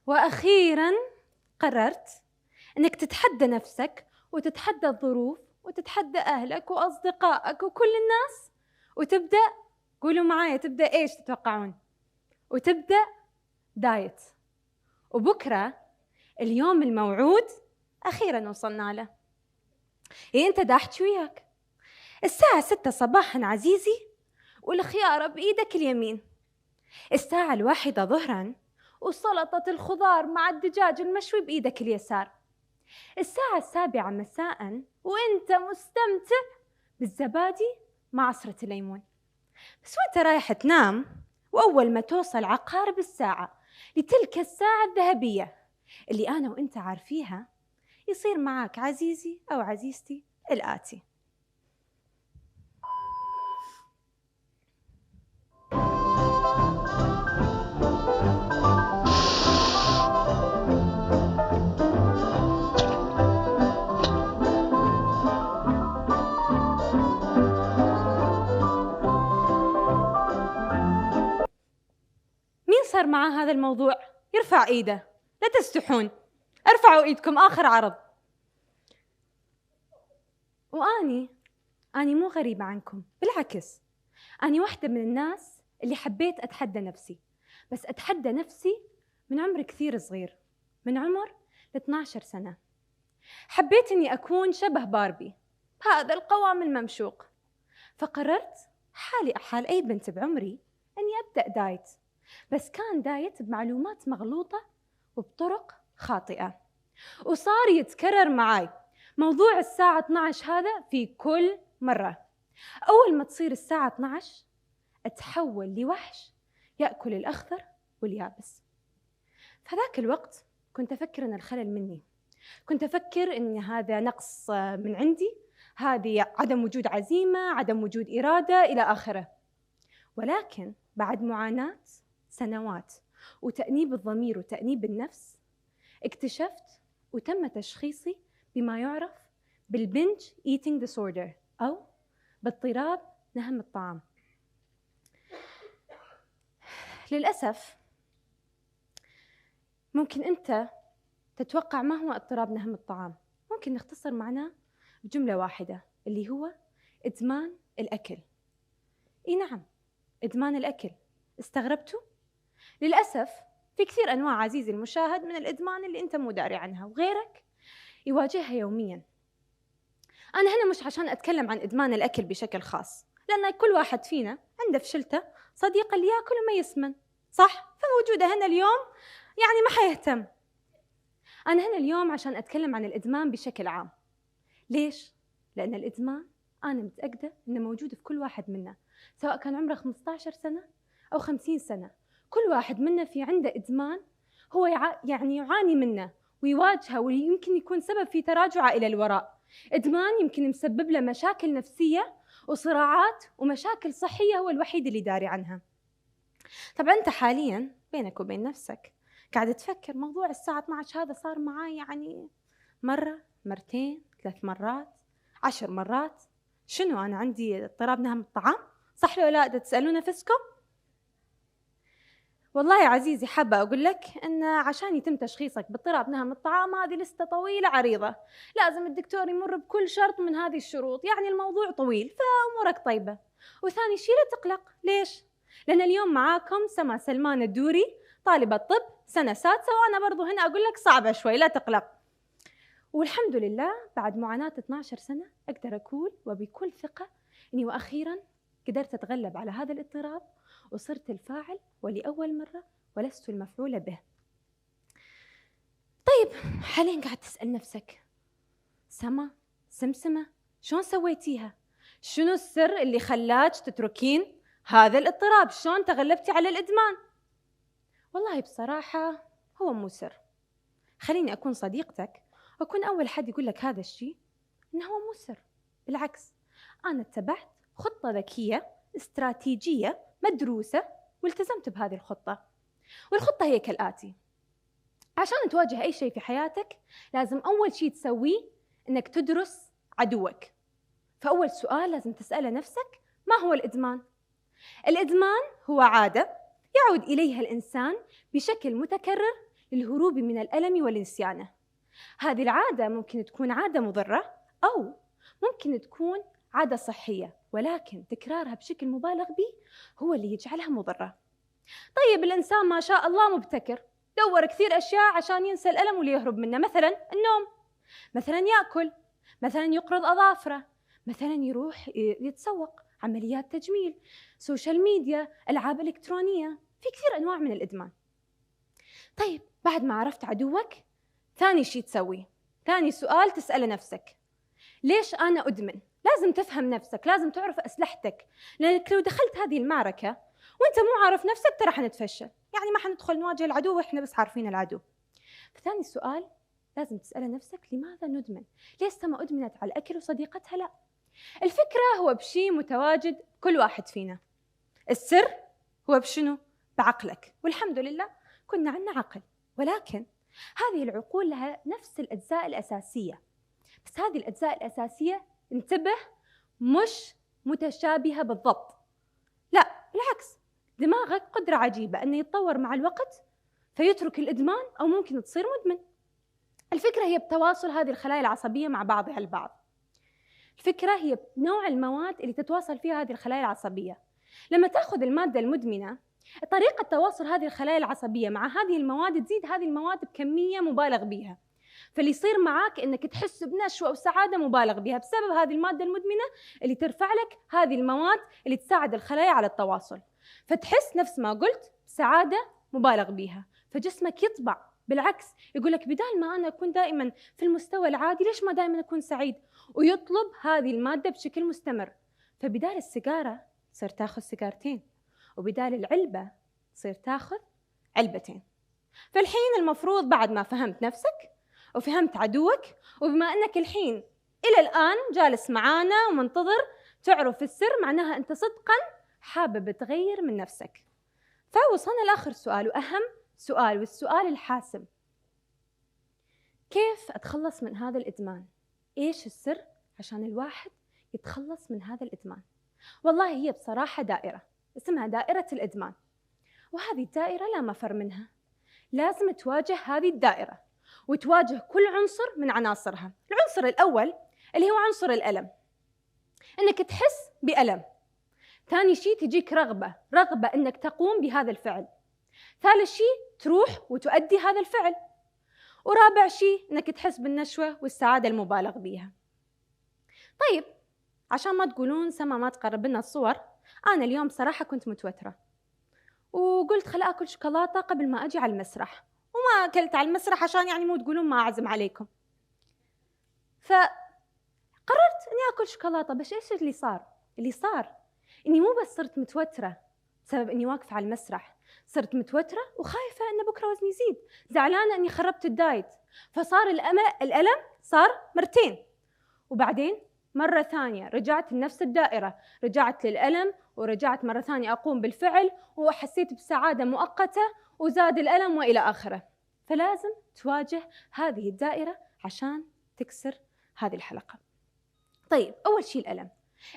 وأخيراً قررت أنك تتحدى نفسك وتتحدى الظروف وتتحدى أهلك وأصدقائك وكل الناس، وتبدأ، قولوا معايا، تبدأ إيش تتوقعون؟ وتبدأ دايت. وبكرة اليوم الموعود أخيراً وصلنا له. أنت داحت وياك الساعة 6 صباحاً عزيزي، والخيارة بإيدك اليمين. الساعة 1 ظهراً وسلطة الخضار مع الدجاج المشوي بإيدك اليسار. الساعة 7 مساءً وإنت مستمتع بالزبادي مع عصرة الليمون. بس وإنت رايح تنام، وأول ما توصل عقارب الساعة لتلك الساعة الذهبية اللي أنا وإنت عارفيها، يصير معاك عزيزي أو عزيزتي الآتي. مين صار معاه هذا الموضوع؟ يرفع إيده، لا تستحون، ارفعوا إيدكم، آخر عرض. وأني مو غريبة عنكم، بالعكس أني واحدة من الناس اللي حبيت أتحدى نفسي، بس أتحدى نفسي من عمر كثير صغير، من عمر 12 سنة. حبيت أني أكون شبه باربي بهذا القوام الممشوق، فقررت حالي حال أي بنت بعمري أني أبدأ دايت، بس كان دايت بمعلومات مغلوطة وبطرق خاطئة. وصار يتكرر معاي موضوع الساعة 12 هذا في كل مرة. أول ما تصير الساعة 12 أتحول لوحش يأكل الأخضر واليابس. فذاك الوقت كنت أفكر أن الخلل مني، كنت أفكر أن هذا نقص من عندي، هذه عدم وجود عزيمة، عدم وجود إرادة إلى آخره. ولكن بعد معاناة سنوات وتأنيب الضمير وتأنيب النفس، اكتشفت وتم تشخيصي بما يعرف بالبنج eating disorder أو باضطراب نهم الطعام. للأسف ممكن أنت تتوقع ما هو اضطراب نهم الطعام. ممكن نختصر معناه بجملة واحدة، اللي هو إدمان الأكل. نعم، إدمان الأكل. استغربتوا؟ للأسف في كثير أنواع عزيزي المشاهد من الإدمان اللي أنت مو داري عنها وغيرك يواجهها يومياً. أنا هنا مش عشان أتكلم عن إدمان الأكل بشكل خاص، لأن كل واحد فينا عنده في شلته صديق اللي يأكل وما يسمن، صح؟ فموجودة هنا اليوم، يعني ما حيهتم. أنا هنا اليوم عشان أتكلم عن الإدمان بشكل عام. ليش؟ لأن الإدمان أنا متأكدة إنه موجود في كل واحد منا، سواء كان عمره 15 سنة أو 50 سنة. كل واحد منا في عنده إدمان هو يعني يعاني منه ويواجهه، ويمكن يكون سبب في تراجعه إلى الوراء. إدمان يمكن مسبب له مشاكل نفسية وصراعات ومشاكل صحية هو الوحيد اللي داري عنها. طبعا أنت حاليا بينك وبين نفسك قاعد تفكر موضوع الساعة 12 هذا صار معاي يعني مرة، مرتين، 3 مرات، 10 مرات. شنو أنا عندي اضطراب نهم الطعام؟ صح لو لا تسألون نفسكم؟ والله يا عزيزي حابة أقول لك أن عشان يتم تشخيصك باضطراب نهم الطعام هذه لستة طويلة عريضة، لازم الدكتور يمر بكل شرط من هذه الشروط، يعني الموضوع طويل، فأمورك طيبة. وثاني شيء لا تقلق. ليش؟ لأن اليوم معاكم سما سلمان الدوري، طالبة طب سنة سادسة، وأنا برضو هنا أقول لك صعبة شوي، لا تقلق. والحمد لله بعد معاناة 12 سنة أقدر أقول وبكل ثقة أني وأخيراً قدرت أتغلب على هذا الاضطراب وصرت الفاعل ولأول مرة ولست المفعول به. طيب حالياً قاعد تسأل نفسك، سما سمسمة شلون سويتيها؟ شنو السر اللي خلاك تتركين هذا الاضطراب؟ شلون تغلبتي على الإدمان؟ والله بصراحة هو مو سر. خليني أكون صديقتك وأكون أول حد يقول لك هذا الشيء، إنه هو مو سر. بالعكس، أنا اتبعت خطة ذكية استراتيجية مدروسة والتزمت بهذه الخطة. والخطة هي كالآتي: عشان تواجه أي شيء في حياتك لازم أول شيء تسويه إنك تدرس عدوك. فأول سؤال لازم تسأله نفسك: ما هو الإدمان؟ الإدمان هو عادة يعود إليها الإنسان بشكل متكرر للهروب من الألم ونسيانه. هذه العادة ممكن تكون عادة مضرة أو ممكن تكون عادة صحية، ولكن تكرارها بشكل مبالغ به هو اللي يجعلها مضرة. طيب الإنسان ما شاء الله مبتكر، دور كثير أشياء عشان ينسى الألم واللي يهرب منه، مثلا النوم، مثلا يأكل، مثلا يقرض أظافره، مثلا يروح يتسوق، عمليات تجميل، سوشيال ميديا، ألعاب إلكترونية، في كثير أنواع من الإدمان. طيب بعد ما عرفت عدوك، ثاني شيء تسويه، ثاني سؤال تسأله نفسك، ليش أنا أدمن؟ لازم تفهم نفسك، لازم تعرف أسلحتك، لأنك لو دخلت هذه المعركة وأنت مو عارف نفسك ترى حنتفشل، يعني ما حندخل نواجه العدو وإحنا بس عارفين العدو. فثاني سؤال لازم تسأله نفسك، لماذا ندمن؟ ليش سما أدمنت على الأكل وصديقتها لا؟ الفكرة هو بشيء متواجد كل واحد فينا. السر هو بشنو؟ بعقلك، والحمد لله كنا عنا عقل، ولكن هذه العقول لها نفس الأجزاء الأساسية، بس هذه الأجزاء الأساسية انتبه مش متشابهة بالضبط، لا بالعكس، دماغك قدرة عجيبة أنه يتطور مع الوقت فيترك الإدمان أو ممكن تصير مدمن. الفكرة هي بتواصل هذه الخلايا العصبية مع بعضها البعض. الفكرة هي بنوع المواد اللي تتواصل فيها هذه الخلايا العصبية. لما تأخذ المادة المدمنة، طريقة تواصل هذه الخلايا العصبية مع هذه المواد تزيد هذه المواد بكمية مبالغ بها، فاللي يصير معك إنك تحس بنشوة وسعادة مبالغ بها بسبب هذه المادة المدمنة اللي ترفع لك هذه المواد اللي تساعد الخلايا على التواصل، فتحس نفس ما قلت بسعادة مبالغ بها، فجسمك يطبع بالعكس، يقول لك بدال ما أنا أكون دائما في المستوى العادي ليش ما دائما أكون سعيد، ويطلب هذه المادة بشكل مستمر. فبدال السيجارة تصير تاخذ سيجارتين، وبدال العلبة تصير تاخذ علبتين. فالحين المفروض بعد ما فهمت نفسك وفهمت عدوك، وبما أنك الحين إلى الآن جالس معانا ومنتظر تعرف السر، معناها أنت صدقاً حابب تغير من نفسك. فوصلنا لآخر سؤال وأهم سؤال، والسؤال الحاسم، كيف أتخلص من هذا الإدمان؟ إيش السر عشان الواحد يتخلص من هذا الإدمان؟ والله هي بصراحة دائرة اسمها دائرة الإدمان، وهذه الدائرة لا مفر منها، لازم تواجه هذه الدائرة وتواجه كل عنصر من عناصرها. العنصر الأول اللي هو عنصر الألم، إنك تحس بألم. ثاني شيء تجيك رغبة إنك تقوم بهذا الفعل. ثالث شيء تروح وتؤدي هذا الفعل. ورابع شيء إنك تحس بالنشوة والسعادة المبالغ بها. طيب عشان ما تقولون سما ما تقرب لنا الصور، أنا اليوم صراحة كنت متوترة وقلت خل آكل شوكولاتة قبل ما أجي على المسرح، وما أكلت على المسرح عشان يعني مو تقولون ما أعزم عليكم. فقررت إني آكل شوكولاتة، بس إيش اللي صار؟ اللي صار إني مو بس صرت متوترة بسبب إني واقفة على المسرح، صرت متوترة وخايفة إن بكرة وزني يزيد، زعلانة إني خربت الدايت، فصار الألم صار مرتين. وبعدين مرة ثانية رجعت لنفس الدائرة، رجعت للألم ورجعت مرة ثانية أقوم بالفعل وحسيت بسعادة مؤقتة وزاد الألم وإلى آخره. فلازم تواجه هذه الدائرة عشان تكسر هذه الحلقة. طيب أول شيء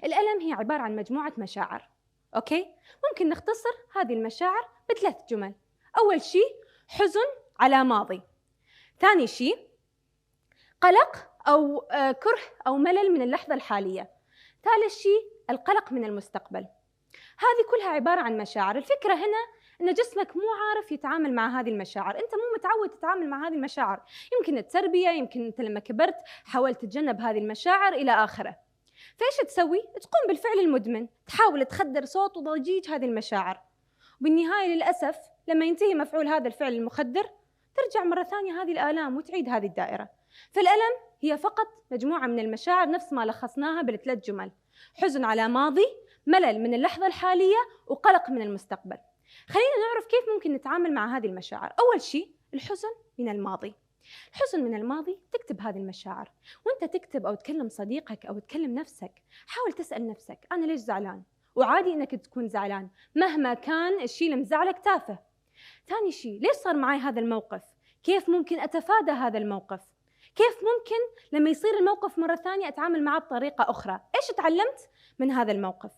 الألم هي عبارة عن مجموعة مشاعر، أوكي؟ ممكن نختصر هذه المشاعر بثلاث جمل. أول شيء حزن على ماضي، ثاني شيء قلق أو كره أو ملل من اللحظة الحالية، ثالث شيء القلق من المستقبل. هذه كلها عبارة عن مشاعر. الفكرة هنا أن جسمك مو عارف يتعامل مع هذه المشاعر، أنت مو متعود تتعامل مع هذه المشاعر، يمكن التربية، يمكن أنت لما كبرت حاولت تتجنب هذه المشاعر إلى آخره. فإيش تسوي؟ تقوم بالفعل المدمن، تحاول تخدر صوت وضجيج هذه المشاعر، وبالنهاية للأسف لما ينتهي مفعول هذا الفعل المخدر ترجع مرة ثانية هذه الآلام وتعيد هذه الدائرة. فالألم هي فقط مجموعة من المشاعر نفس ما لخصناها بالثلاث جمل: حزن على ماضي، ملل من اللحظة الحالية، وقلق من المستقبل. خلينا نعرف كيف ممكن نتعامل مع هذه المشاعر. أول شيء الحزن من الماضي. الحزن من الماضي تكتب هذه المشاعر، وانت تكتب أو تكلم صديقك أو تكلم نفسك، حاول تسأل نفسك أنا ليش زعلان؟ وعادي إنك تكون زعلان مهما كان الشيء اللي مزعلك تافه. ثاني شيء ليش صار معي هذا الموقف؟ كيف ممكن أتفادى هذا الموقف؟ كيف ممكن لما يصير الموقف مرة ثانية أتعامل معه بطريقة أخرى؟ إيش تعلمت من هذا الموقف؟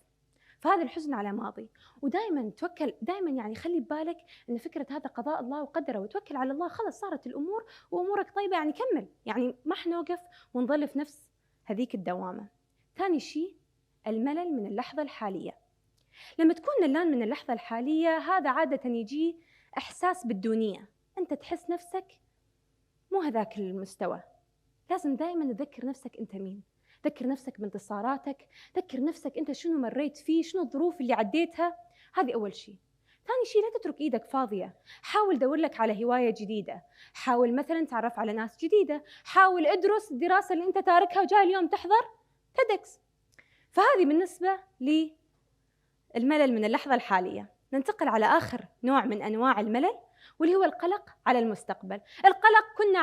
فهذا الحزن على ماضي. ودائما توكل، دائما يعني خلي ببالك ان فكره هذا قضاء الله وقدره، وتوكل على الله، خلص صارت الامور وامورك طيبه، يعني كمل، يعني ما حنوقف ونظل في نفس هذيك الدوامه. ثاني شيء الملل من اللحظه الحاليه. لما تكون ملان من اللحظه الحاليه، هذا عاده يجي احساس بالدونيه، انت تحس نفسك مو هذاك المستوى. لازم دائما تذكر نفسك انت مين، ذكر نفسك بانتصاراتك، ذكر نفسك انت شنو مريت فيه، شنو الظروف اللي عديتها. هذه اول شيء. ثاني شيء لا تترك ايدك فاضيه، حاول دور لك على هوايه جديده، حاول مثلا تعرف على ناس جديده، حاول ادرس الدراسه اللي انت تاركها وجاي اليوم تحضر تدكس. فهذه بالنسبه للملل من اللحظه الحاليه. ننتقل على اخر نوع من انواع الملل، واللي هو القلق على المستقبل. القلق كنا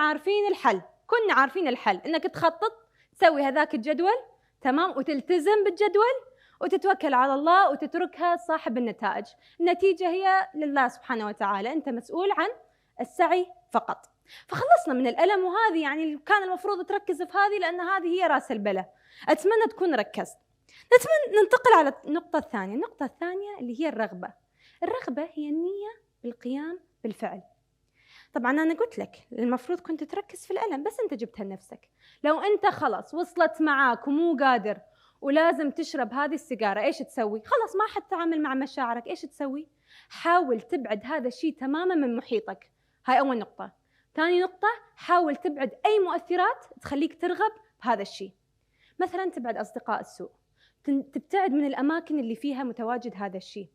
عارفين الحل، انك تخطط، تسوي هذاك الجدول تمام، وتلتزم بالجدول وتتوكل على الله وتتركها صاحب النتائج. النتيجة هي لله سبحانه وتعالى، أنت مسؤول عن السعي فقط. فخلصنا من الألم، وهذه يعني كان المفروض تركز في هذه، لأن هذه هي رأس البلاء. أتمنى تكون ركزت. ننتقل على النقطة الثانية اللي هي الرغبة. الرغبة هي النية بالقيام بالفعل. طبعا أنا قلت لك المفروض كنت تركز في الألم، بس أنت جبتها لنفسك. لو أنت خلص وصلت معاك ومو قادر ولازم تشرب هذه السيجارة، إيش تسوي؟ خلص ما حتتعامل مع مشاعرك، إيش تسوي؟ حاول تبعد هذا الشيء تماما من محيطك. هاي أول نقطة. ثاني نقطة، حاول تبعد أي مؤثرات تخليك ترغب بهذا الشيء. مثلا تبعد أصدقاء السوء، تبتعد من الأماكن اللي فيها متواجد هذا الشيء.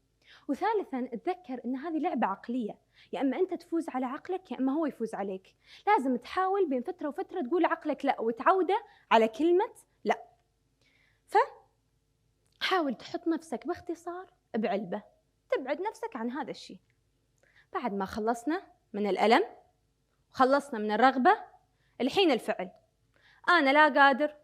وثالثا اتذكر ان هذه لعبه عقليه، يا اما انت تفوز على عقلك يا اما هو يفوز عليك. لازم تحاول بين فتره وفتره تقول عقلك لا، وتعوده على كلمه لا. فحاول تحط نفسك باختصار بعلبه، تبعد نفسك عن هذا الشيء. بعد ما خلصنا من الالم وخلصنا من الرغبه، الحين الفعل. انا لا قادر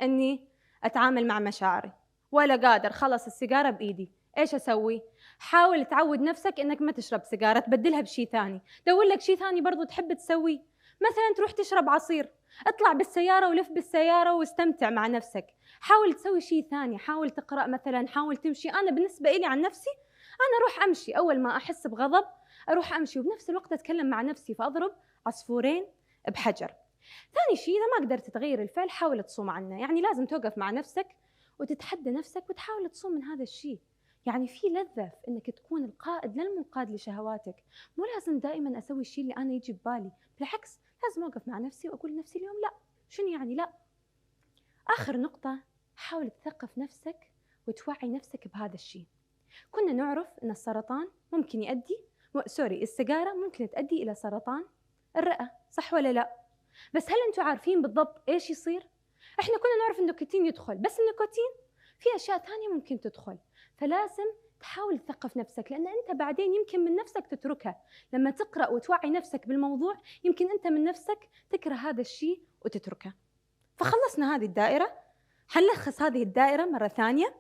اني اتعامل مع مشاعري، ولا قادر خلص السيجاره بايدي، ايش اسوي؟ حاول تعود نفسك انك ما تشرب سيجاره، تبدلها بشيء ثاني. دور لك شيء ثاني برضو تحب تسويه، مثلا تروح تشرب عصير، اطلع بالسياره ولف بالسياره واستمتع مع نفسك. حاول تسوي شيء ثاني، حاول تقرا مثلا، حاول تمشي. انا بالنسبه لي عن نفسي انا اروح امشي، اول ما احس بغضب اروح امشي، وبنفس الوقت اتكلم مع نفسي، فاضرب عصفورين بحجر. ثاني شيء، اذا ما قدرت تغير الفعل حاول تصوم عنه، يعني لازم توقف مع نفسك وتتحدى نفسك وتحاول تصوم من هذا الشيء. يعني في لذة في انك تكون القائد لا المنقاد لشهواتك. مو لازم دائما اسوي الشيء اللي انا يجي ببالي، بالعكس لازم اوقف مع نفسي واقول لنفسي اليوم لا، شنو يعني لا. اخر نقطة، حاول تثقف نفسك وتوعي نفسك بهذا الشيء. كنا نعرف ان السرطان ممكن يؤدي السيجارة ممكن تؤدي الى سرطان الرئة، صح ولا لا؟ بس هل انتم عارفين بالضبط ايش يصير؟ احنا كنا نعرف النيكوتين يدخل، بس النيكوتين في اشياء ثانيه ممكن تدخل. فلازم تحاول تثقف نفسك، لان انت بعدين يمكن من نفسك تتركها. لما تقرا وتوعي نفسك بالموضوع يمكن انت من نفسك تكره هذا الشيء وتتركه. فخلصنا هذه الدائره. حنلخص هذه الدائره مره ثانيه.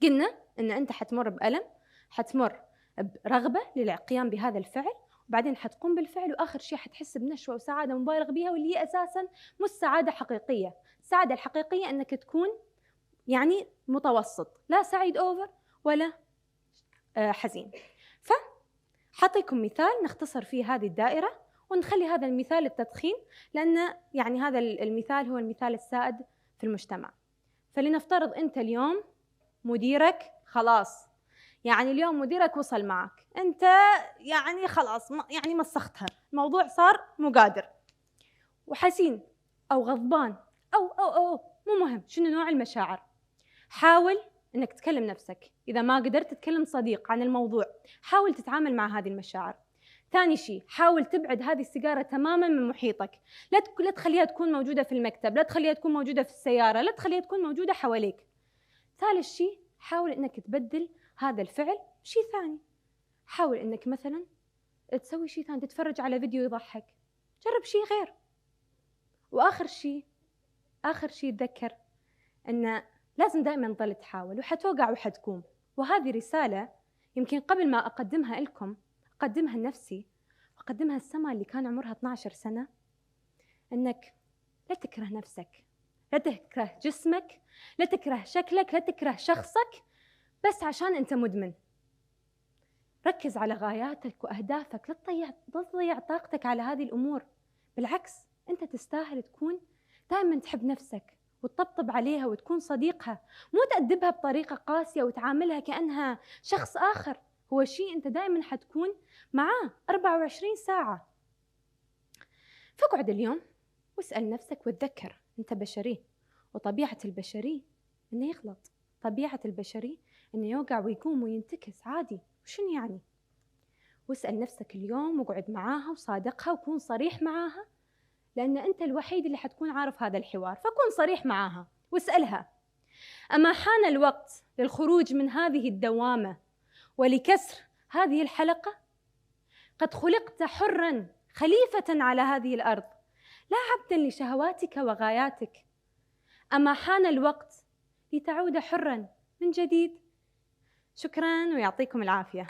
قلنا ان انت حتمر بألم، حتمر برغبه للقيام بهذا الفعل، وبعدين حتقوم بالفعل، واخر شيء حتحس بنشوه وسعاده مبالغ بها، واللي هي اساسا مش سعاده حقيقيه. السعاده الحقيقيه انك تكون يعني متوسط، لا سعيد اوفر ولا حزين. فحطيكم مثال نختصر فيه هذه الدائره، ونخلي هذا المثال التدخين، لان يعني هذا المثال هو المثال السائد في المجتمع. فلنفترض انت اليوم مديرك خلاص، يعني اليوم مديرك وصل معك، انت يعني خلاص يعني مسختها، الموضوع صار مو قادر وحزين او غضبان او مو مهم شنو نوع المشاعر. حاول انك تكلم نفسك، اذا ما قدرت تكلم صديق عن الموضوع، حاول تتعامل مع هذه المشاعر. ثاني شيء، حاول تبعد هذه السيجاره تماما من محيطك، لا تخليها تكون موجوده في المكتب، لا تخليها تكون موجوده في السياره، لا تخليها تكون موجوده حواليك. ثالث شيء، حاول انك تبدل هذا الفعل بشيء ثاني. حاول انك مثلا تسوي شيء ثاني، تتفرج على فيديو يضحك، جرب شيء غير. واخر شيء تذكر ان لازم دائما نضل تحاول، وحتوقع وحتقوم. وهذه رساله يمكن قبل ما اقدمها لكم اقدمها لنفسي، واقدمها السما اللي كان عمرها 12 سنه، انك لا تكره نفسك، لا تكره جسمك، لا تكره شكلك، لا تكره شخصك. بس عشان أنت مدمن. ركز على غاياتك وأهدافك، لا تضيع طاقتك على هذه الأمور. بالعكس، أنت تستاهل تكون دائما تحب نفسك وتطبطب عليها وتكون صديقها، مو تأدبها بطريقة قاسية وتعاملها كأنها شخص آخر. هو شيء أنت دائما حتكون معاه 24 ساعة. فاقعد اليوم واسأل نفسك وتذكر أنت بشري، وطبيعة البشري إنه يغلط، طبيعة البشري إنه يوقع ويقوم وينتكس عادي. وشنو يعني؟ واسأل نفسك اليوم واقعد معاها وصادقها وكون صريح معاها، لأن أنت الوحيد اللي حتكون عارف هذا الحوار. فكون صريح معاها واسألها: أما حان الوقت للخروج من هذه الدوامة ولكسر هذه الحلقة؟ قد خلقت حراً خليفة على هذه الأرض، لا عبداً لشهواتك وغاياتك. أما حان الوقت لتعود حراً من جديد. شكراً ويعطيكم العافية.